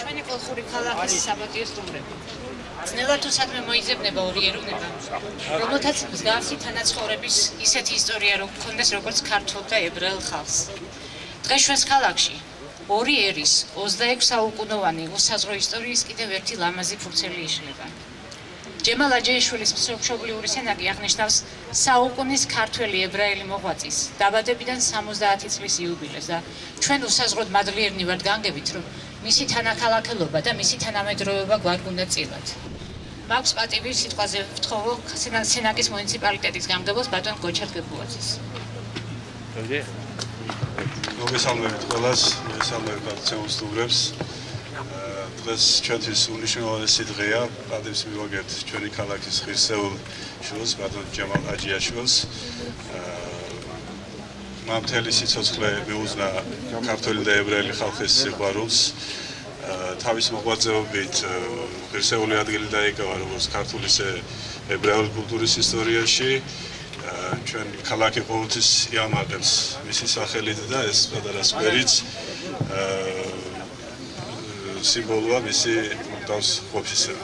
ჩვენი კოლხური ქალაქის საბატიო სტუმრები. ძნელად თუ საქმე მოიძებნება ორი ეროვნება, რომელთაც მსგავსი თანაცხოვრების ისეთი ისტორია გქონდეს როგორც ქართულ და ებრაელ ხალხს. დღეს ჩვენს ქალაქში ორი ერის 26 საუკუნოვანი უსაზღვრო ისტორიის კიდევ ერთი ლამაზი ფურცელი იშლება. ჯემალ აჯეიშვილის მშობლიური სენაკი აღნიშნავს საუკუნის ქართველი ებრაელი მოღვაწის დაბადებიდან 70 წლის იუბილეს და ჩვენ უსაზღროდ მადლიერნი ვართ განგებით, რომ მისი თანაქალაქელობა და მისი თანამედროვეობა გვარგუნდა წილად. მაქვს პატივი სიტყვაზე ვთხოვო სენაკის მუნიციპალიტეტის გამგებელს ბატონ გოჩა გებუაძეს. მოგესალმებით ყველას, მოგესალმებით პარტიულ სტუმრებს. დღეს ჩვენთვის უნიშნულოვანესი დღეა, პატივს მივაგებთ ჩვენი ქალაქის ღირსეულ შვილს, ბატონ ჯემალ აჯიაშვილს. მან მთელი სიცოცხლე მიუძღვნა ქართველი და ებრაელი ხალხის სიყვარულს. თავის მოღვაწეობით ღირსეული ადგილი დაიკავა როგორც ქართული ისე ებრაელი კულტურის ისტორიაში. ჩვენ ქალაქი ყოველთვის იამაყებს მისი სახელით და ეს პატარა სკვერიც სიმბოლოა მისი მომდავს ყოფისა.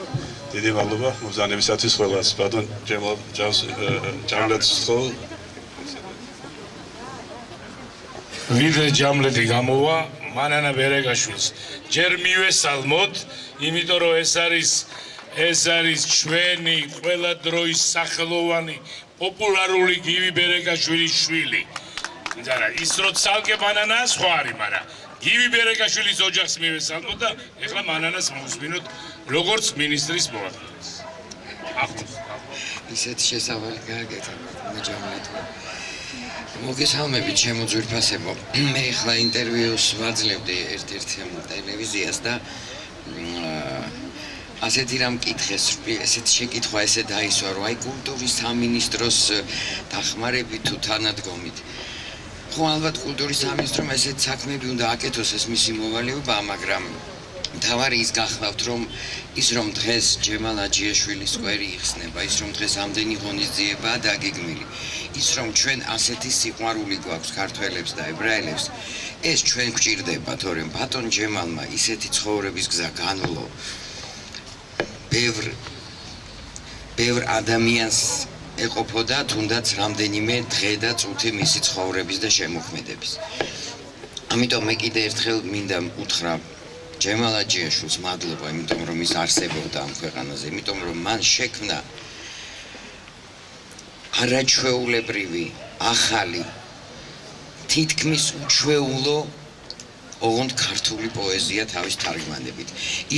დიდი მადლობა მობრძანებისათვის ყველას. ბატონ ჯემალ ჯამლეთს ვთხოვ. ვიდრე ჯამლეთი გამოვა მანანა ბერეგაშვილს ჯერ მივესალმოთ, იმიტომ რომ ეს არის ჩვენი ყველა დროის სახელოვანი პოპულარული გივი ბერეგაშვილის შვილი. ის რო ცალკე მანანაა სხვა არის, მაგრამ გივი ბერეგაშვილის ოჯახს მივესალმოთ და ეხლა მანანას მოვუსმინოთ როგორც მინისტრის მოადგილეს. ისეთი შესავალი გააკეთა ჯამლეთმა. მოგესალმებით ჩემო ძვირფასებო. მე ახლა ინტერვიუს ვაძლევდი ერთ-ერთ ტელევიზიას და ასეთი რამ მკითხეს, ესეთი შეკითხვა ესე დაისვა, რომ აი კულტურის სამინისტროს დახმარებით თუ თანადგომით. ხო, ალბათ კულტურის სამინისტრომ ესეთი საქმეები უნდა აკეთოს, ეს მისი მოვალეობა, მაგრამ მთავარი ის გახლავთ, რომ დღეს ჯემალ აჯიაშვილის სკვერი იხსნება, რომ დღეს ამდენი ღონისძიებაა დაგეგმილი, რომ ჩვენ ასეთი სიყვარული გვაქვს ქართველებს და ებრაელებს, ეს ჩვენ გვჭირდება, თორემ ბატონ ჯემალმა ისეთი ცხოვრების გზა განვლო ბევრ ადამიანს ეყოფოდა თუნდაც რამდენიმე დღე და წუთი მისი ცხოვრების და შემოქმედების. ამიტომ მე კიდე ერთხელ მინდა უთხრა ჯემალ აჯიაშვილს მადლობა, იმიტომ რომ ის არსებობდა ამ ქვეყანაზე, იმიტომ რომ მან შექმნა არაჩვეულებრივი, ახალი, თითქმის უჩვეულო ოღონდ ქართული პოეზია თავის თარგმანებით.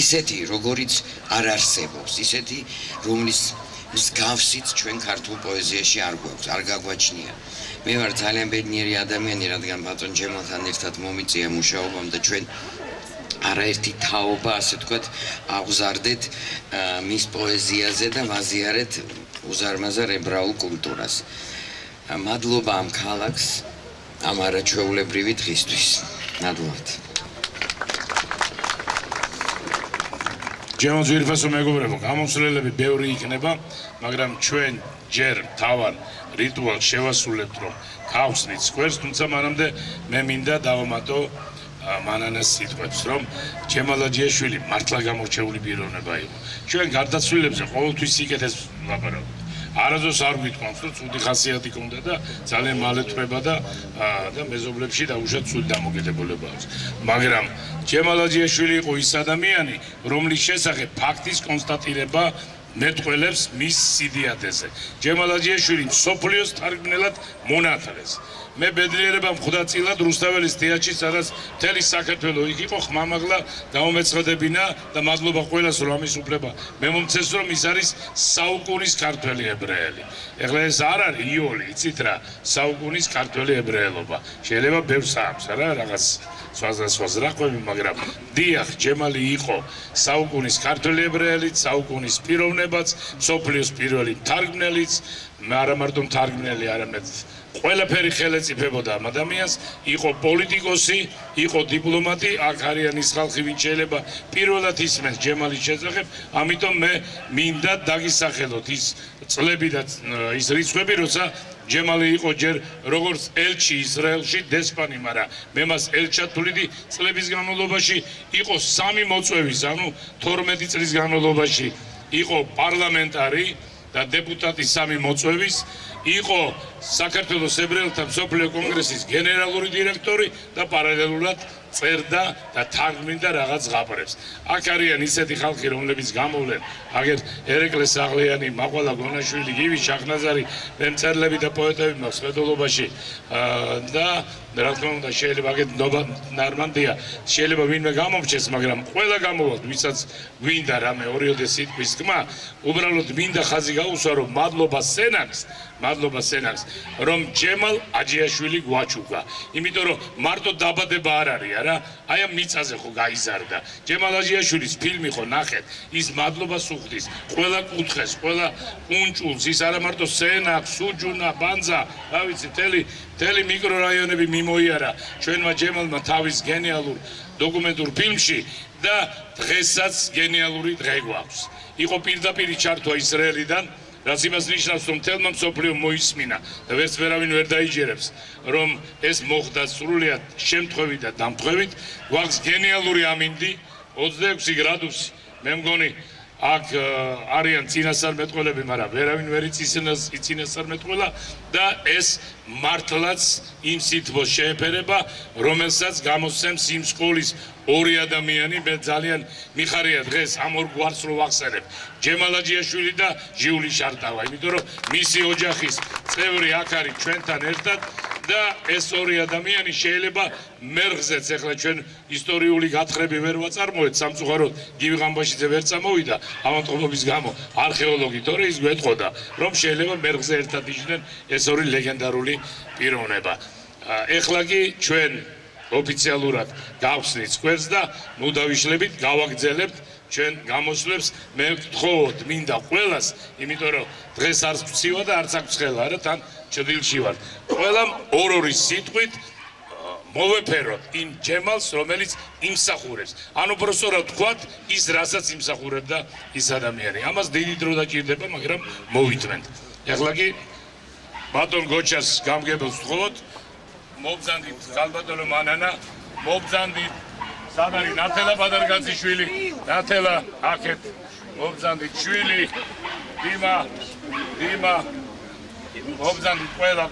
ისეთი, როგორიც არ არსებობს, ისეთი, რომლის მსგავსიც ჩვენ ქართულ პოეზიაში არ გვაქვს, არ გაგვაჩნია. მე ვარ ძალიან ბედნიერი ადამიანი, რადგან ბატონ ჯემალთან ერთად მომიწია მუშაობამ და ჩვენ არაერთი თაობა, ასე ვთქვათ, აღზარდეთ მის პოეზიაზე და ვაზიარეთ უზარმაზარ ებრაულ კულტურას. მადლობა ამ ქალაქს, ამ არაჩვეულებრივი დღისთვის. მადლობთ. ჩემო ძვირფასო მეგობრებო, გამომსვლელები ბევრი იქნება, მაგრამ ჩვენ ჯერ თავარ რიტუალს შევასრულებთ, რომ გავხსნით სკვერს, თუმცა მანამდე მე მინდა დავამატო მანანას სიტყვებს, რომ ჯემალ აჯიაშვილი მართლა გამორჩეული პიროვნება იყო. ჩვენ გარდაცვლილებზე ყოველთვის სიკეთეს ვაპარავთ. არასდროს არ გვითქვამს, რომ ცუდი ხასიათი ჰქონდა და ძალიან მალე თვრება და მეზობლებში დაუშვათ ცუდი დამოკიდებულება აქვს. მაგრამ ჯემალ აჯიაშვილი იყო ის ადამიანი, რომლის შესახებ ფაქტის კონსტატირება მეტყველებს მის სიდიადეზე. ჯემალ აჯიაშვილი მსოფლიოს თარგმნელად მონათლეს. მე ბედნიერება მხვდა წილად რუსთაველის თეატრში, სადაც მთელი საქართველო იქ იყო, ხმამაღლა დაუმეცხადებინა და მადლობა ყველას, რომ ამის უფლება მე მომცეს, რომ ის არის საუკუნის ქართველი ებრაელი. ეხლა ეს არ არის იოლი, იცით რა, საუკუნის ქართველი ებრაელობა. შეიძლება ბევრს აქვს რა, რაღაც სხვადასხვაგვარი, მაგრამ დიახ, ჯემალი იყო საუკუნის ქართველი ებრაელიც, საუკუნის პიროვნებაც, მსოფლიოს პირველი მთარგმნელიც, არა მარტო მთარგმნელი, არამედ ყველაფერი ხელეწიფებოდა ამ ადამიანს, იყო პოლიტიკოსი, იყო დიპლომატი, აქ არიან ის ხალხი, ვინც შეიძლება პირველად ისმენს ჯემალის შესახებ, ამიტომ მე მინდა დაგისახელოთ ის წლები და ის რიცხვები, როცა ჯემალი იყო ჯერ როგორც ელჩი ისრაელში, დესპანი, მაგრამ მე მას ელჩად თვლიდი წლების განმავლობაში, იყო 3 მოწვევის, ანუ 12 წლის განმავლობაში იყო პარლამენტარი და დეპუტატი 3 მოწვევის, იყო საქართველოს ებრაელთა მსოფლიო კონგრესის გენერალური დირექტორი და პარალელურად წერდა და თარგმნიდა რაღაც ზღაპრებს. აქ არიან ისეთი ხალხი, რომლებიც გამოვლენ, აგერ ერეკლეს აღლიანი, მაყვალა გონაშვილი, გივი შახნაზარი, მემწერლები და პოეტები მაქვს ხედულობაში და რა თქმა უნდა შეიძლება აგერ ნორმანდია, შეიძლება ვინმე გამომრჩეს, მაგრამ ყველა გამოვალთ, ვისაც გვინდა რამე ორიოდე სიტყვის თქმა, უბრალოდ მინდა ხაზი გაუსვა, რომ მადლობა სენაკს, რომ ჯემალ აჯიაშვილი გვაჩუქა. იმიტომ რომ მარტო დაბადება არ არის, არა? აი ამ მიწაზე ხო გაიზარდა. ჯემალ აჯიაშვილის ფილმი ხო ნახეთ, ის მადლობას უხდის ყველა კუთხეს, ყველა კუნჭულს, ის არა მარტო სენაკს, სუჯუნა, ბანძა, რა ვიცი, მთელი მიკრორაიონები მიმოიარა ჩვენმა ჯემალმა თავის გენიალურ დოკუმენტურ ფილმში და დღესაც გენიალური დღე გვაქვს. იყო პირდაპირ ჩართვა ისრაელიდან, რაც იმას ნიშნავს, რომ მთელმა მსოფლიომ მოისმინა და ვერც ვერავინ ვერ დაიჯერებს, რომ ეს მოხდა სრულიად შემთხვევით და დამთხვევით, გვაქვს გენიალური ამინდი 26 გრადუსი. მე მგონი აქ არიან წინასწარმეტყველები, მაგრამ ვერავინ ვერ იცის წინასწარმეტყველა და ეს მართლაც იმ სითბოს შეეფერება, რომელსაც გამოსცემს იმ სკოლის 2 ადამიანი. მე ძალიან მიხარია დღეს ამ ორ გვარს რო ვახსენებ, ჯემალ აჯიაშვილი და ჟიული შარტავა, იმიტომ რომ მისი ოჯახის წევრი აქ არის ჩვენთან ერთად და ეს 2 ადამიანი შეიძლება მერღზეც, ახლა ჩვენ ისტორიული გათხრები ვერ ვაწარმოეთ, სამწუხაროდ გივი ღამბაშიძე ვერ წამოვიდა ავადმყოფობის გამო, არქეოლოგი თორე ის გვეტყოდა, რომ შეიძლება მერღზე ერთად იჯდნენ ეს 2 ლეგენდარული პიროვნება. ეხლა კი ჩვენ ოფიციალურად გავხსნით სკვერს და ნუ დავიშლებით, გავაგრძელებთ ჩვენ გამოსვლებს. მე ვთხოვოთ მინდა ყველას, იმიტომ რომ დღეს არც ვცივა და არც აქ ცხელა, რა თან ჭდილში ვარ. ყველამ ორ-ორი სიტყვით მოვეფეროთ იმ ჯემალს, რომელიც იმსახურებს. ანუ პროსტორად ვთქვათ, ის რასაც იმსახურებდა ის ადამიანი. ამას დიდი დრო დაჭირდება, მაგრამ მოვითმენთ. ეხლა კი ბატონ გოჩას გამგებელს ვთხოვოთ, მობრძანდით ხალბატონო მანანა, მობრძანდით სად არის ნათელა ბადარგაძიშვილი, ნათელა აქეთ მობრძანდით შვილი, დიმა, მობრძანდით ყველა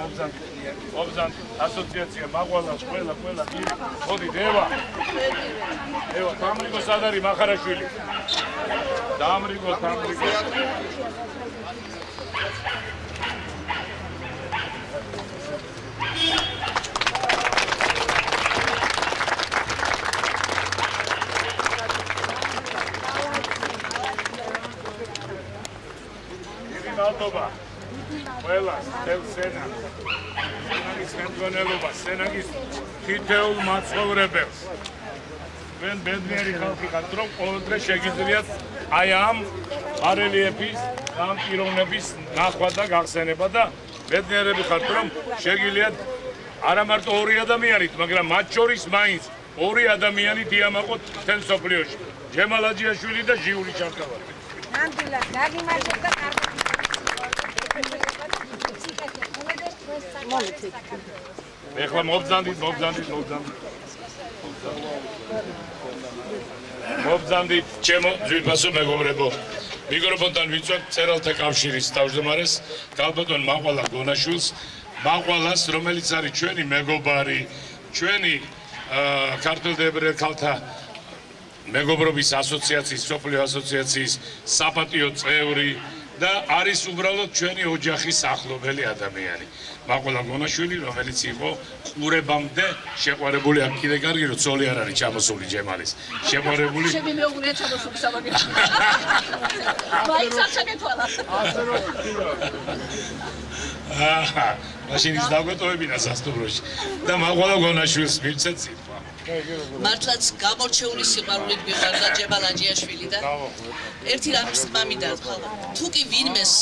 მობრძანდით ასოციაცია მაყვალას ყველა მოდი დევა, თამრიგო სად არის მახარაშვილი, თამრიგო მადლობა ყველას, სენაკის ხელმძღვანელობას, სენაკის თითოეულ მაცხოვრებელს. ჩვენ ბედნიერი ხალხი ხართ, რომ ყოველდღე შეგიძლიათ აი ამ ბარელიეფის, ამ პიროვნების ნახვა და გახსენება და ბედნიერები ხართ, რომ შეგიძლიათ არა მარტო 2 ადამიანით, მაგრამ მათ შორის მაინც 2 ადამიანი დიამაყოთ მთელ მსოფლიოში. ჯემალ აჯიაშვილი და ჟიული შარტავა. ნამდვილად გაგიმარჯვებთ და კარგად ეხლა მობრძანდით ჩემო ძვირფასო მეგობრებო, მიკროფონთან ვიწვევ მწერალთა კავშირის თავმჯდომარეს ქალბატონ მაყვალა გონაშვილს, მაყვალას, რომელიც არის ჩვენი მეგობარი, ჩვენი ქართველთა ებრაელ ქალთა მეგობრობის ასოციაციის, სოფლიო ასოციაციის საპატიო წევრი და არის უბრალოდ ჩვენი ოჯახის ახლობელი ადამიანი. მაყვალა გონაშვილი, რომელიც იყო ყურებამდე შეყვარებული, აქ კიდე კარგი რომ ცოლი არ არის ჩამოსული ჯემალის. შეყვარებული. ჩემი მეუღლეა ჩამოსული საბაგეში. მაინც ჩაკეთვალა. მაშინ ის დაგვეტოვებინა სასტუმროში და მაყვალა გონაშვილს მივცეთ სიტყვა. მართლაც გამორჩეული სიყვარულით მივარდა ჯემალ აჯიაშვილი და ერთი რამის მამინდა თუ კი ვინმეს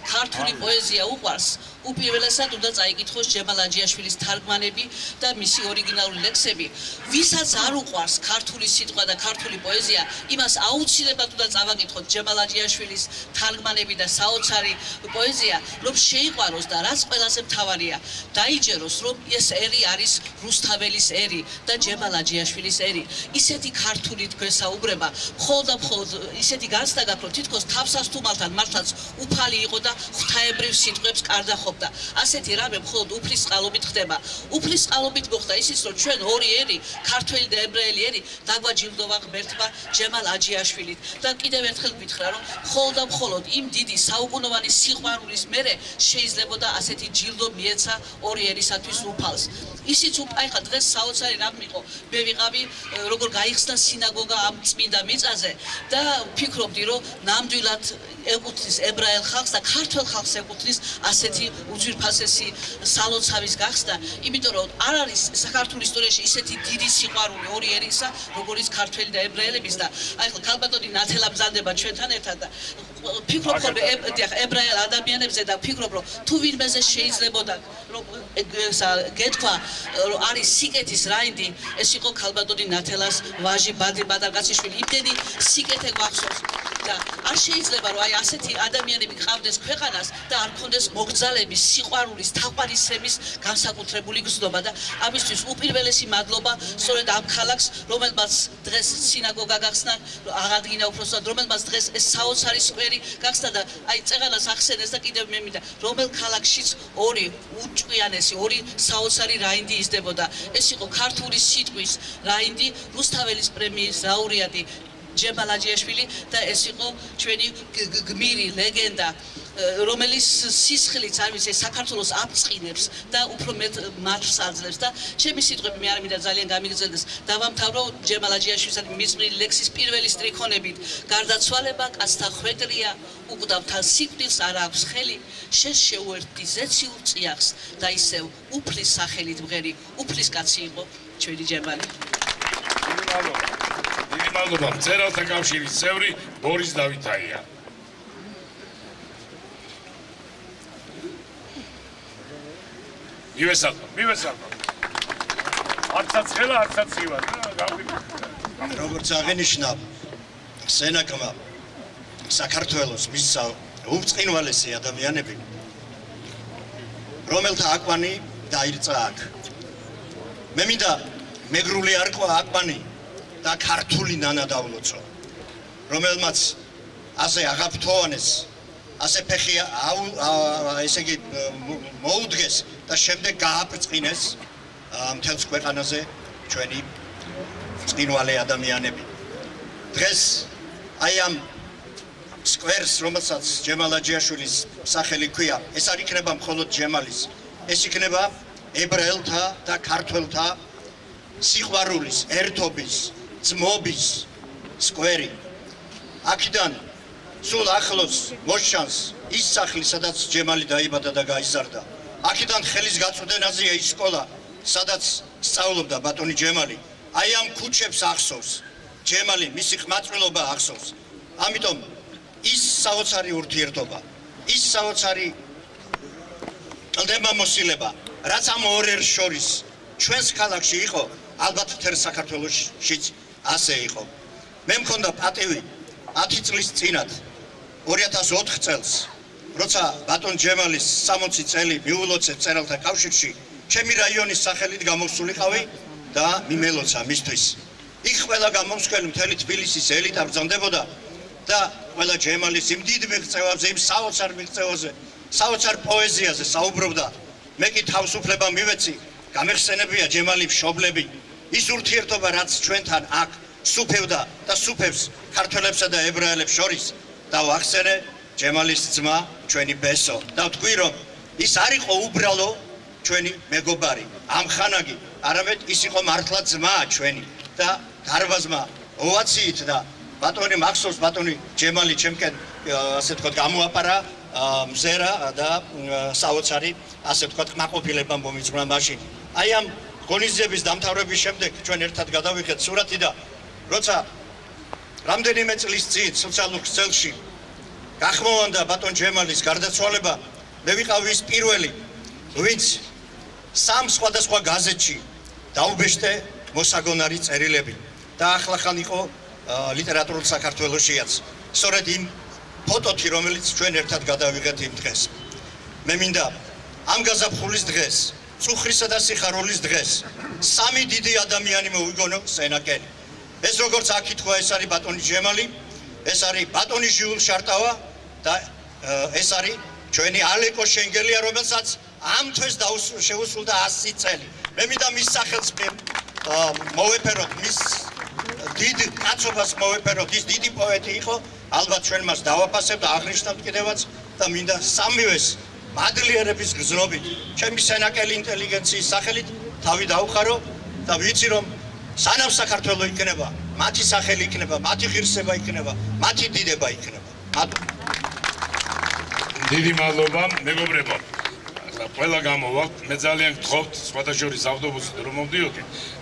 ქართული პოეზია უყვარს, უპირველესად უნდა წაიკითხოს ჯემალ აჯიაშვილის თარგმანები და მისი ორიგინალური ლექსები. ვისაც არ უყვარს ქართული სიტყვა და ქართული პოეზია, იმას აუცილებლად უნდა წავაკითხოთ ჯემალ აჯიაშვილის თარგმანები და საოცარი პოეზია, რომ შეიყვაროს და რაც ყველაზე მთავარია, დაიჯეროს, რომ ეს ერი არის რუსთაველის ერი და ჯემალ აჯიაშვილის ერი. ისეთი ქართული გვესაუბრება, მხოლოდ და მხოლოდ ისეთი განცდა გაქვს, რომ თითქოს თავსასთუმალთან მართლაც უფალი იყო და ღვთაებრივ სიტყვებს კარდახობდა. ასეთი რამე მხოლოდ უფლის წყალობით ხდება. უფლის წყალობით მოხდა ისიც, რომ ჩვენ ორი ერი, ქართველი და ებრაელი ერი, დაგვაჯილდოვა ღმერთმა ჯემალ აჯიაშვილით. და კიდევ ერთხელ გითხრა, რომ მხოლოდ და მხოლოდ იმ დიდი საუკუნოვანი სიყვარულის მერე შეიძლებოდა ასეთი ჯილდო მიეცა ორი ერისათვის უფალს. ისიც აი ხა დღეს საოცარი რამ იყო. მე ვიყავი როგორ გაიხსნა სინაგოგა ამ წმინდა მიწაზე და ვფიქრობდი, რომ ნამდვილად ეკუთვნის ებრაელ ხალხს და ქართველ ხალხს ეკუთვნის ასეთი უძვირფასესი სალოცავის გახსნა, იმიტომ რომ არ არის საქართველოს ისტორიაში ისეთი დიდი სიყვარული ორი ერისა, როგორც ქართველი და ებრაელების და აი ხა ქალბატონი ნათელა ბრძანდება ჩვენთან ერთად და ვფიქრობ ხოლმე ებრაელ ადამიანებზე და ვფიქრობ რომ თუ ვინმეზე შეიძლებოდა რომ გეთქვა რომ არის სიკეთის რაინდი, ეს იყო ქალბატონი ნათელას ვაჟი ბადარგაციშვილი. იმდენი სიკეთე გვახსოვს და არ შეიძლება რომ აი ასეთი ადამიანები გყავდეს ქვეყანას და არ ქონდეს მოგზალების, სიყვარულის, თაყვანისცემის განსაკუთრებული გზნობა და ამისთვის უპირველესი მადლობა სწორედ ამ ქალაქს, რომელმაც დღეს სინაგოგა გახსნა, აღადგინა უпроსტად, რომელმაც დღეს ეს საოცარი სკვერი გახსნა და აი წეღანას ახსენეს და კიდევ მე მინდა რომელ ქალაქშიც ორი უჭკვიანესი, ორი საოცარი რაინდი იზრდებოდა. ეს იყო ქართული სიტყვის რაინდი, რუსთაველის პრემიის ლაურეატი ჯემალ აჯიაშვილი და ეს იყო ჩვენი გმირი ლეგენდა, რომელიც სისხლიც არ ვიცი საქართველოს აფწყინებს და უფრო მეტ მართს აძლევს და ჩემი სიტყვები მე არ მინდა ძალიან გამიგრძელდეს. დავამთავრო ჯემალ აჯიაშვილის მისმრილი ლექსის პირველი სტრიქონებით. გარდაცვალება კაცთა ხვედრია, უკვდავთან სიკვდილს არ აქვს ხელი, შენ შეუერთდი ზეციურ წიაღს და ისევ უფლის სახელით მღერი, უფლის კაცი იყო ჩვენი ჯემალი. დიდი მადლობა. მწერალთა კავშირის წევრი ბორის დავითაია. მივესალმო. არცაც ხელა, არცაც ივარ. როგორც აღინიშნა, სენაკმა საქართველოს მისცა უწყინვალესი ადამიანები, რომელთა აკვანი დაირწა აქ. მე მინდა მეგრული არკვა აკვანი და ქართული ნანა დავლოცო, რომელმაც ასე აღაფრთოვანეს, ასე ფეხი ესე იგი მოუდგეს და შემდეგ გააბრწყინეს მთელს ქვეყანაზე ჩვენი წინვალე ადამიანები. დღეს აი ამ სკვერს, რომელსაც ჯემალ აჯიაშვილის სახელი ქვია, ეს არ იქნება მხოლოდ ჯემალის, ეს იქნება ებრაელთა და ქართველთა სიყვარულის, ერთობის, ძმობის სკვერი. აქედან სულ ახლოს მოშანს ის სახლი, სადაც ჯემალი დაიბადა და გაიზარდა. აქედან ხელის გაწვდენაზეა ის სკოლა, სადაც სწავლობდა ბატონი ჯემალი. აი ამ ქუჩებს ახსოვს ჯემალი, მისი ყმაწვილობა ახსოვს. ამიტომ ის საოცარი ურთიერთობა, ის საოცარი ყლდემამოსილება, რაც ამ ორ ერს შორის ჩვენს ქალაქში იყო, ალბათ მთელ საქართველოშიც ასე იყო. მე მქონდა პატივი 10 წლის წინათ 2004 წელს, როცა ბატონ ჯემალის 60 წელი მიულოცე მწერალთა კავშირში, ჩემი რაიონის სახელით გამოსულიყავი და მიმელოცა მისთვის. იქ ყველა გამომსვლელი მთელი თბილისის ელიტა ბრძანდებოდა და ყველა ჯემალის იმ დიდ მიღწევაზე, იმ საოცარ მიღწევაზე, საოცარ პოეზიაზე საუბრობდა. მე კი თავისუფლება მივეცი, გამეხსენებია ჯემალი მშობლები, ის ურთიერთობა, რაც ჩვენთან აქ სუფევდა და სუფევს ქართველებსა და ებრაელებს შორის და ვახსენე ჯემალის ძმა, ჩვენი ბესო და ვთქვი, რომ ის არ იყო უბრალო ჩვენი მეგობარი, ამხანაგი, არამედ ის იყო მართლა ძმა ჩვენი და დარბაზმა ოვაციით და ბატონი მახსოვს, ბატონი ჯემალი ჩემკენ ასე ვთქვათ გამოაპარა მზერა და საოცარი ასე ვთქვათ კმაყოფილება მომიძღვნა მაშინ. აი ამ ღონისძიების დამთავრების შემდეგ ჩვენ ერთად გადავიღეთ სურათი და როცა რამდენიმე წლის წინ სოციალურ ქსელში გახმოვანდა ბატონ ჯემალის გარდაცვალება, მე ვიყავი ის პირველი, ვინც სამ სხვადასხვა გაზეთში დაუბეჭდე მოსაგონარი წერილები და ახლახან იყო ლიტერატურულ საქართველოშიაც. სწორედ იმ ფოტოთი, რომელიც ჩვენ ერთად გადავიღეთ იმ დღეს. მე მინდა ამ გაზაფხულის დღეს, წუხრისა და სიხარულის დღეს, სამი დიდი ადამიანი მოვიგონო სენაკელი. ეს როგორც აკითხვა, ეს არის ბატონი ჯემალი, ეს არის ბატონი ჟიულ შარტავა და ეს არის ჩვენი ალეკო შენგელია, რომელსაც ამ თვეს შეუსრულდა 100 წელი. მე მინდა მის სახელს მოვეფეროთ, მის დიდ კაცობას მოვეფეროთ, ის დიდი პოეტი იყო, ალბათ ჩვენ მას დავაფასებთ, აღნიშნავთ კიდევაც და მინდა სამივეს მადლიერების გზნობით, ჩემი სენაკელი ინტელიგენციის სახელით თავი დაუხარო და ვიცი რომ სანამ საქართველო იქნება, მათი სახელი იქნება, მათი ღირსება იქნება, მათი დიდება იქნება. დიდი მადლობა, მეგობრებო. ყველა გამოვაქვთ, მე ძალიან გთხოვთ, სხვადასხვა ავტობუსით რომ მოვდიოდი,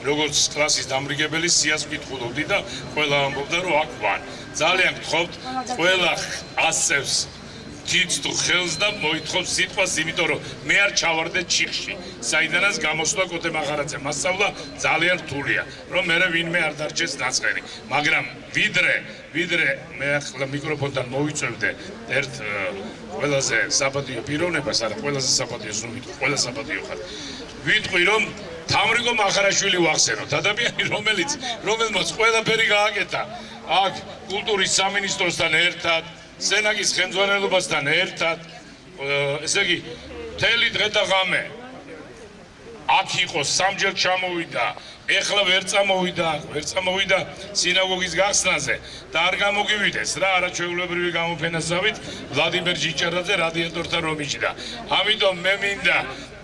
როგორც კლასის დამრიგებელი სიას ვკითხულობდი და ყველა ამბობდა რომ აქ ვარ. ძალიან გთხოვთ, ყველა ასწევს დიდ თუ ხელს და მოითხოვს სიტყვას, იმიტომ რომ მე არ ჩავარდე ჩიხში, საიდანაც გამოსვლა კოტე მახარაძე მასწავლა ძალიან რთულია, რომ მე ვინმე არ დარჩეს დაწყენი. მაგრამ ვიდრე მე ახლა მიკროფონთან მოვიწევდე ერთ ყველაზე საპატიო პიროვნებას, არა ყველაზე საპატიო ზრუნვით, ყველა საპატიო ხარ. ვიტყვი რომ თამრიკო მახარაშვილი ვახსენოთ, ადამიანი რომელმაც ყველაფერი გააკეთა აქ კულტურის სამინისტროსთან ერთად, სენაკის ხელმძღვანელობასთან ერთად, ესე იგი, მთელი დღე და ღამე აქ იყო, სამჯერ ჩამოვიდა, ეხლა ვერ წამოვიდა სინაგოგის გახსნაზე და არ გამოგივიდეს რა არაჩვეულებრივი გამოფენასავით ვლადიმერ ჯიჭარაძე რადიატორთან რომ იჭდა. ამიტომ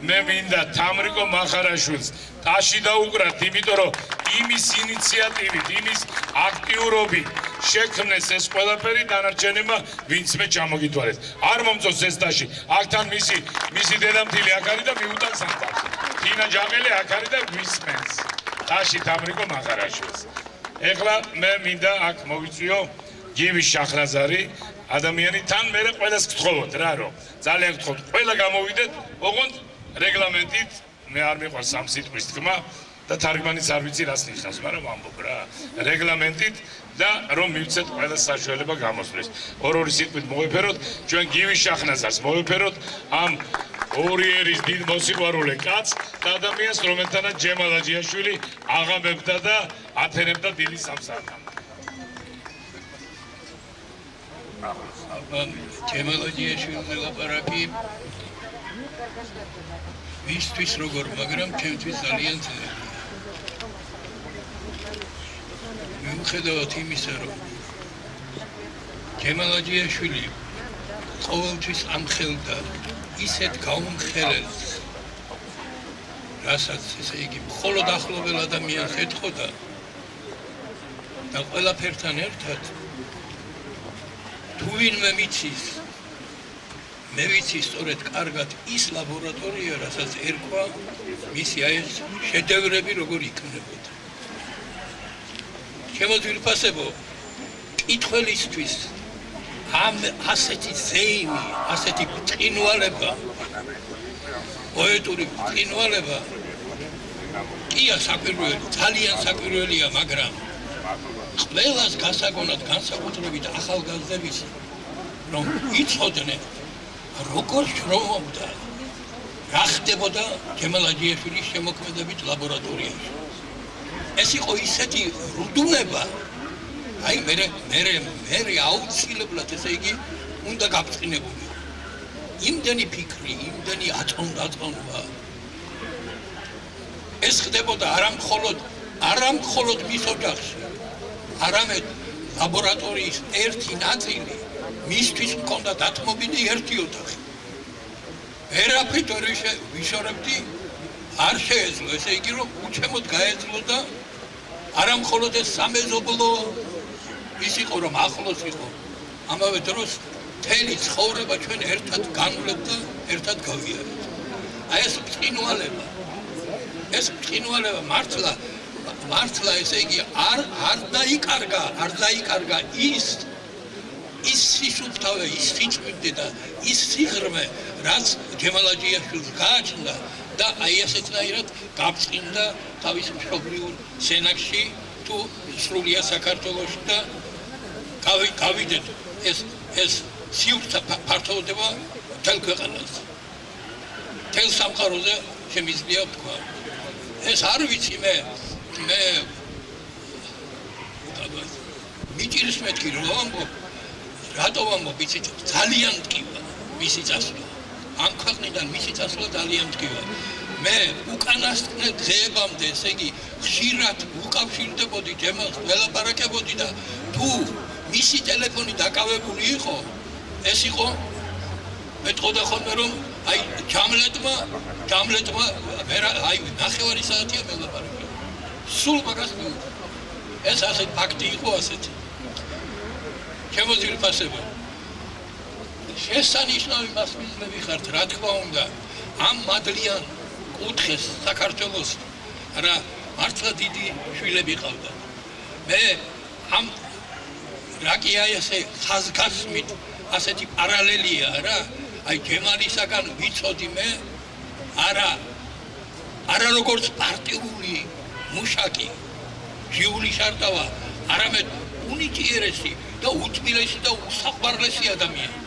მე მინდა თამრიკო მახარაშვილს ტაში დაუკრათ, იმიტომ რომ იმის ინიციატივით, იმის აქტიურობით შექმნეს ეს ყველაფერი დანარჩენებმა ვინცმე ჩამოგითვალეს. არ მომწონს ეს ტაში. აქთან მისი დედამთილი აქ არის და მიუტანს ამ ტაში. თინა ჯაყელი აქ არის და გვისმენს. ტაში თამრიკო მახარაშვილს. ეხლა მე მინდა აქ მოვიწვიო გივი შახრაზარი, ადამიანი თან მე ყველას გთხოვოთ რა რომ ძალიან გთხოვთ, ყველა გამოვიდეთ, ოღონდ რეგლამენტით მე არ მიყვარს ამ სიტყვის თქმა და თარგმანიც არ ვიცი რას ნიშნავს, მაგრამ ვამბობ რა. რეგლამენტით და რომ მივცეთ ყველა საშუალება გამოსვლის. ორი სიტყვით მოვეფეროთ, ჩვენ გივი შახრაზარს მოვეფეროთ ამ ორიერის დიდ მოსიყვარულე კაცს და ადამიანს, რომელთანაც ჯემალ აჯიაშვილი აღამებდა და ათენებდა დილის სამსაათამდე. ჯემალ აჯიაშვილი ლაპარაკი ვისთვის როგორ, მაგრამ ჩემთვის ძალიან ძნელია. მიუხედავად იმისა, რომ ჯემალ აჯიაშვილი ყოველთვის ამხელდა ისეთ გაუმხელელს, რასაც ესე იგი მხოლოდ ახლობელ ადამიანს ეთხოვდა და ყველაფერთან ერთად თუ ვინმე მიცის, მე ვიცი სწორედ კარგად ის ლაბორატორია, რასაც ერქვა მისი ეს შედევრები როგორ იქმნებოდა. ჩემო ძვირფასებო, კითხველისთვის ამ ასეთი ზეიმი, ასეთი ბრწყინვალება, პოეტური ბრწყინვალება კია საკვირველი, ძალიან საკვირველია, მაგრამ ყველას გასაგონად განსაკუთრებით ახალგაზრდების რომ იცოდნენ როგორ შრომობდა, რა ხდებოდა ჯემალ აჯიაშვილის შემოქმედებით ლაბორატორიაში. ეს იყო ისეთი რუდუნება, აი მე აუცილებლად ესე იგი უნდა გაბწყინებული. იმდენი ფიქრი, იმდენი აწონვა. ეს ხდებოდა არა მხოლოდ მის ოჯახში, არამედ ლაბორატორიის ერთი ნაწილი მისთვის მქონდა დათმობილი ერთი ოთახი. ვერაფრით ვერ ვიშორებდი, არ შეეძლო, ესე იგი რომ უჩემოდ გაეძლო და არა მხოლოდ ეს სამეზობლო ის იყო რომ ახლოს იყო. ამავე დროს მთელი ცხოვრება ჩვენ ერთად განვლევდა, ერთად გავიარეთ. აი ეს ბრწყინვალება მართლა ესე იგი არ დაიკარგა ის ის სისუფთავე, ის სიწმინდე და ის სიღრმე, რაც ჯემალაჯიაშვილს გააჩნდა და აი ასეთნაირად გაბწყინდა თავის მშობლიურ სენაკში თუ სრულიად საქართველოში და გავიდეთ ეს სივრცე ფართოვდება მთელ ქვეყანაზე. მთელ სამყაროზე შემიძლია ვთქვა. ეს არ ვიცი მე მიჭირს მეთქი რომ ამბობ რატო ამბობ იცით ძალიან მტკივა მისი წასვლა ამ ქვეყნიდან მისი წასვლა ძალიან მტკივა მე უკანასკნელ დღეებამდე ესე იგი ხშირად უკავშირდებოდი ჯემალს ველაპარაკებოდი და თუ მისი ტელეფონი დაკავებული იყო ეს იყო მეტყოდა ხოლმე რომ აი ჯამლეტმა აი ნახევარი საათია ველაპარაკე სულ მაგას ეს ასეთ ფაქტი იყო ასეთი შემოძირფასება შესანიშნავი მასპინძლები ხართ რა თქმა უნდა ამ მადლიან კუთხეს საქართველოს რა მართლა დიდი შვილები ყავდა მე ამ რა კი აი ესე ხაზგასმით ასეთი პარალელია რა აი ჯემალისაგან ვიცოდი მე არა როგორც პარტიული მუშაკი ჟიული შარტავა არამედ უნიჭიერესი და უთბილესი და უსაყვარლესი ადამიანი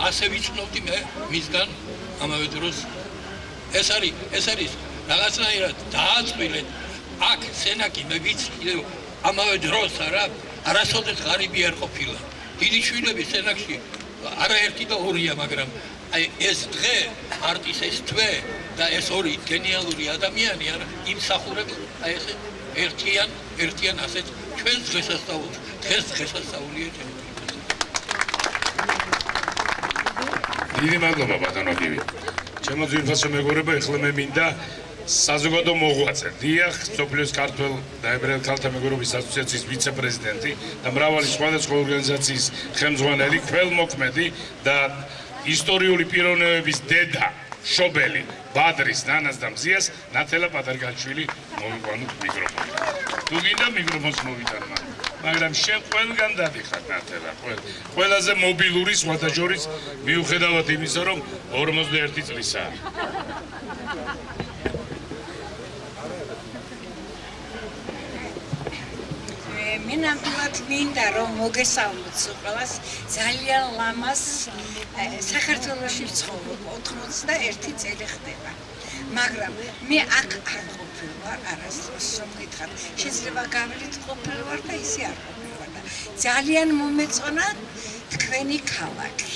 ასე ვიცნობდი მე მისგან ამავე დროს ეს არის რაღაცნაირად დააწყვილეთ აქ სენაკი მე ვიცი ამავე დროს არასოდეს ღარიბი არ ყოფილა დიდი შვილები სენაკში არაერთი და ორია მაგრამ აი ეს დღე მარტის ეს თვე და ეს ორი გენიალური ადამიანი არა იმსახურებენ აი ეს ერთიან ასეთ ჩვენს დღესასწაულს დღეს დღესასწაულია დიდი მადლობა ბატონო გივი ჩემო ძვირფასო მეგობრებო ეხლა მე მინდა საზოგადო მოღვაწე დიახ სოფლიოს ქართველ და ებრაელ ქალთა მეგობრობის ასოციაციის ვიცე-პრეზიდენტი და მრავალი სხვადასხვა ორგანიზაციის ხელმძღვანელი ქველმოქმედი და ისტორიული პიროვნებების დედა შობელი ბადრის ნანას და მზიას ნათელა პატარგაშვილი მოვიყვანოთ მიკროფონი თუ გინდა მიკროფონს მოვიტანო მაგრამ შენ ყველგან დადიხარ ნათელა ყველაზე მობილური სხვათა შორის მიუხედავად იმისა რომ 51 წლისაა მე ნამდვილად მინდა რომ მოგესალმოთ ყველას ძალიან ლამას საქართველოში ცხოვრობ 91 წელი ხდება მაგრამ მე აქ არ ყოფილვარ არასდროს რომ გითხრათ შეიძლება გავრით ყოფილვარ და ისე არ ყოფილვარ და ძალიან მომეწონა თქვენი ქალაქი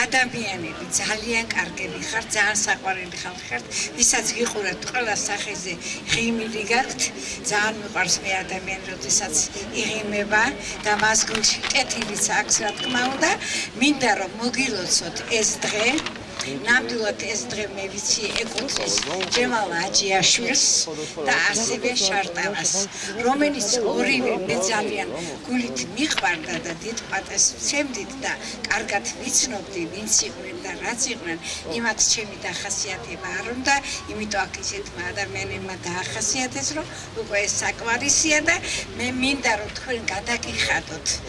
ადამიანები ძალიან კარგები ხართ, ძალიან საყვარელი ხალხი ხართ, ვისაც გიყურებთ ყველა სახეზე ღიმილი გაქვთ, ძალიან მიყვარს მე ადამიანი, როდესაც იღიმება და მას გულში კეთილიც აქვს, რა თქმა უნდა, მინდა რომ მოგილოცოთ ეს დღე. ნამდვილად ეს დღე მე ვიცი ეკუთვნის ჯემალ აჯიაშვილს და ასევე შარტავას, რომელიც ორივე მე ძალიან გულით მიყვარდა და დიდ პატეს ვცემდით და კარგად ვიცნობდი, ვინც იყვნენ და რაც იყვნენ, იმათ ჩემი დახასიათება არ უნდა, იმიტომ აქ ისეთმა ადამიანებმა დაახასიათეს, რომ უკვე ეს საკმარისია და მე მინდა რომ თქვენ გადაგიხადოთ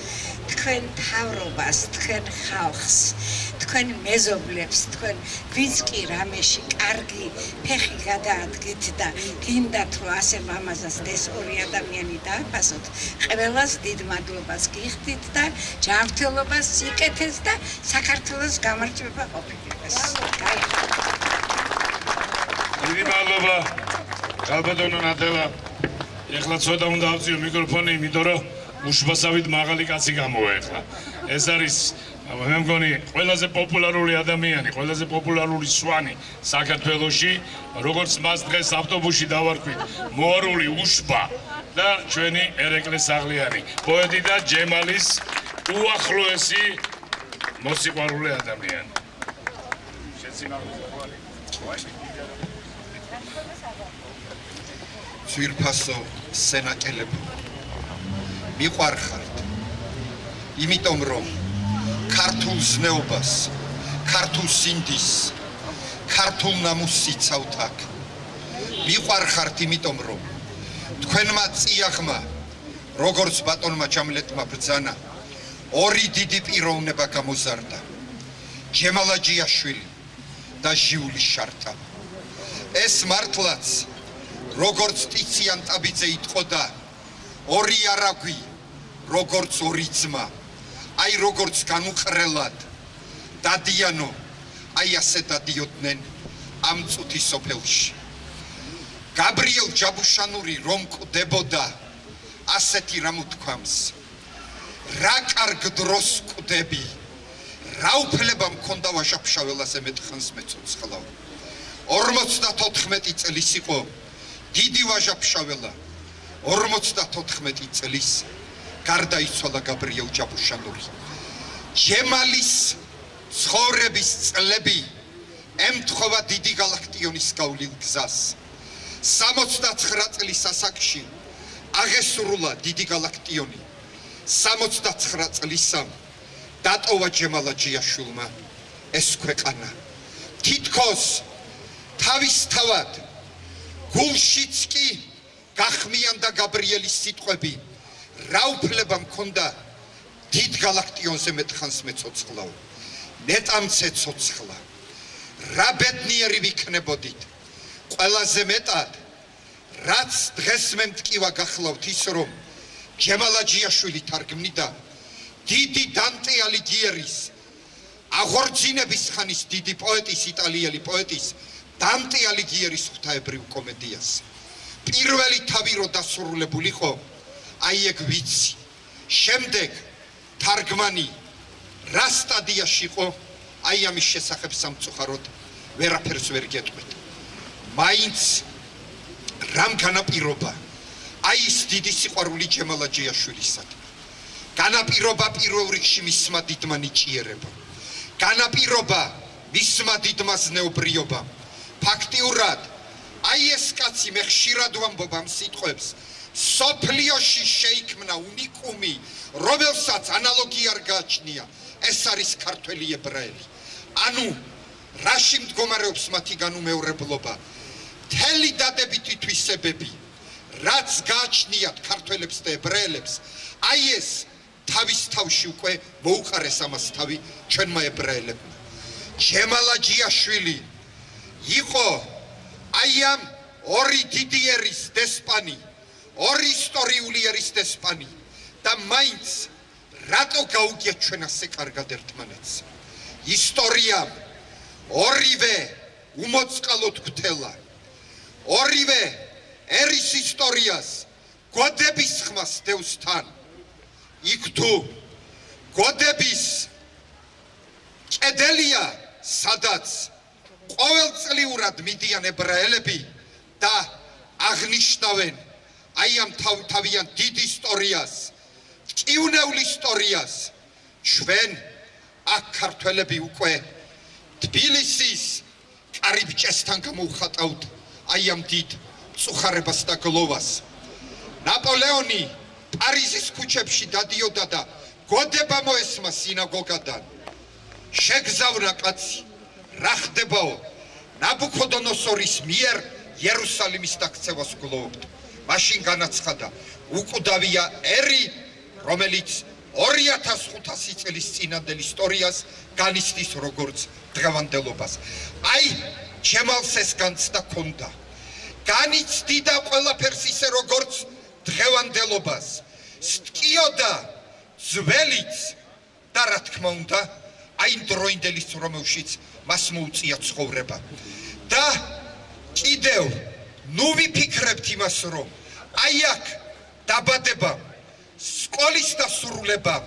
თქვენ თავრობას, თქვენ ხალხს, თქვენ მეზობლებს, თქვენ ვინც კი რამეში კარგი ფეხი გადაადგეთ და გინდათ რომ ასე ლამაზად ეს ორი ადამიანი დააფასოთ, ყველას დიდ მადლობას გიხდით და ჯანმრთელობას, სიკეთეს და საქართველოს გამარჯვება ყოფილებას. დიდი მადლობა. გალბატონო ნათელა. ეხლა ცოტა უნდა ავწიო მიკროფონი, იმიტომ რომ უშბასავით მაღალი კაცი გამოეხლა. ეს არის მე მგონი ყველაზე პოპულარული ადამიანი, ყველაზე პოპულარული სვანი საქართველოში, როგორც მას დღეს ავტობუსში დავარქვით, მოარული უშბა და ჩვენი ერეკლეს აღლიანი, პოეტი და ჯემალის უახლოესი მოსიყვარული ადამიანი. ძვირფასო სენაკელებო მიყვარხართ იმიტომ რომ ქართულ ზნეობას ქართულ სინდის ქართულ ნამუსს იცავთ აქ მიყვარხართ იმიტომ რომ თქვენმა წიაღმა როგორც ბატონმა ჩამლეტმა ბრძანა ორი დიდი პიროვნება გამოზარდა. ჯემალაჯიაშვილი და ჟიული შარტა. ეს მართლაც როგორც ტიციან ტაბიძე იტყოდა, ორი არაგვი, როგორც ორი ძმა. აი როგორც განუყრელად დადიანო, აი ასე დადიოდნენ ამ წუთის სოფელში. გაბრიელ ჯაბუშანური რომ კვდებოდა, ასეთი რამ უთქვამს. რა კარგ დროს კვდები, რა უფლება მქონდა ვაჟაფშაველაზე მეტხანს მეცოცხლავ. 54 წლის იყო დიდი ვაჟაფშაველა. 54 წლის გარდაიცვალა გაბრიელ ჯაბუშანური. ჯემალის ცხოვრების წლები ემთხოვა დიდი გალაქტიონის გავლილ გზას. 69 წლის ასაკში აღესრულა დიდი გალაქტიონი. 69 წლისამ დატოვა ჯემალაჯიაშვილმა ეს ქვეყანა. თითქოს თავისთავად გულშიც კი გახმიანდა გაბრიელის სიტყვები. რა უფლება მქონდა დიდ გალაქტიონზე მეტხანს მეცოცხლავ. ნეტამცე ცოცხლა. რა ბედნიერი ვიქნებოდით. ყველაზე მეტად რაც დღეს მე მტკივა გახლავთ ის რომ ჯემალაჯიაშვილი თარგმნიდა დიდი დანტე ალიგიერის აღორძინების ხანის დიდი პოეტის იტალიელი პოეტის დანტე ალიგიერის ღვთაებრივ კომედიას. პირველი თავი რო დასრულებულიყო, აი ეგ ვიცი. შემდეგ თარგმანი რა სტადიაში იყო, აი ამის შესახებ სამწუხაროდ ვერაფერს ვერ გეტყვით. მაინც რამ განაპირობა აი ის დიდი სიყვარული ჯემალაჯიაშვილისადმი. განაპირობა პირველ რიგში მისმა დიდმა ნიჭიერებამ. განაპირობა მისმა დიდმა ზნეობრიობამ. ფაქტიურად აი ეს კაცი მე ხშირად ვამბობ ამ სიტყვებს. სოფლიოში შეიქმნა უნიკუმი, რომელსაც ანალოგი არ გააჩნია. ეს არის ქართველი ებრაელი. ანუ რაში მდგომარეობს მათი განუმეორებლობა? მთელი დადებითი თვისებები, რაც გააჩნიათ ქართველებს და ებრაელებს, აი ეს თავის თავში უკვე მოუყარეს ამას თავი ჩვენმა ებრაელებმა. ჯემალაჯიაშვილი იყო აი ამ ორი დიდი ერის დესპანი, ორი ისტორიული ერის დესპანი და მაინც რატო გაუგიათ ჩვენ ასე კარგად ერთმანეთს? ისტორიამ ორივე უმოწყალოდ გვთელა. ორივე ერის ისტორიას გოდების ხმას დევს თან. იქ თუ გოდების ჭედელია, სადაც ყოველწლიურად მიდიან ებრაელები და აღნიშნავენ აი ამ თავიან დიდ ისტორიას, ჭიუნეულ ისტორიას, ჩვენ აქ ქართველები უკვე თბილისის კარიბჭესთან გამოვხატავთ აი ამ დიდ წუხარებას და გლოვას. ნაპოლეონი პარიზის ქუჩებში დადიოდა და გოდება მოესმა სინაგოგადან. შეგზავნა კაცი, რა ხდებაო? ნაბუქოდონოსორის მიერ იერუსალიმის დაქცევას გლოვობთ. მაშინ განაცხადა, უკვდავია ერი, რომელიც 2500 წლის წინანდელ ისტორიას განიცდის როგორც დღევანდელობას. აი, ჯემალს ეს განცდა ქონდა. განიცდიდა ყველაფერს ისე როგორც დღევანდელობას. სტკიოდა ძველიც და რა თქმა უნდა, აი დროინდელის რომელშიც მას მოუწია ცხოვრება. და კიდევ ნუ ვიფიქრებთ იმას, რომ აი აქ დაბადებამ, სკოლის დასრულებამ,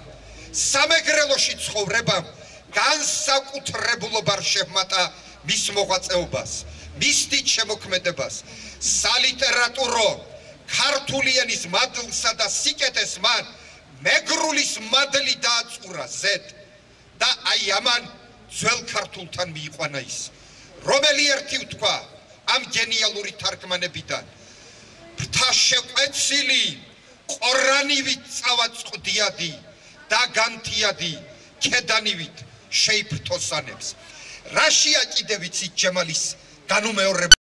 სამეგრელოში ცხოვრებამ განსაკუთრებულობა შემატა მის მოღვაწეობას, მის დიდ შემოქმედებას, სალიტერატურო ქართული ენის მადლსა და სიკეთეს მან მეგრულის მადლი დააწურა ზედ და აი ამან ძველ ქართულთან მიიყვანა ის. რომელი ერთი ვთქვა ამ გენიალური თარგმანებიდან, ფრთა შეყვეცილი ყორანივით წავაწყდიადი და განთიადი ქედანივით შეიფრთოსანებს. რაშია კიდე ვიცით ჯემალის განუმეორებლობა?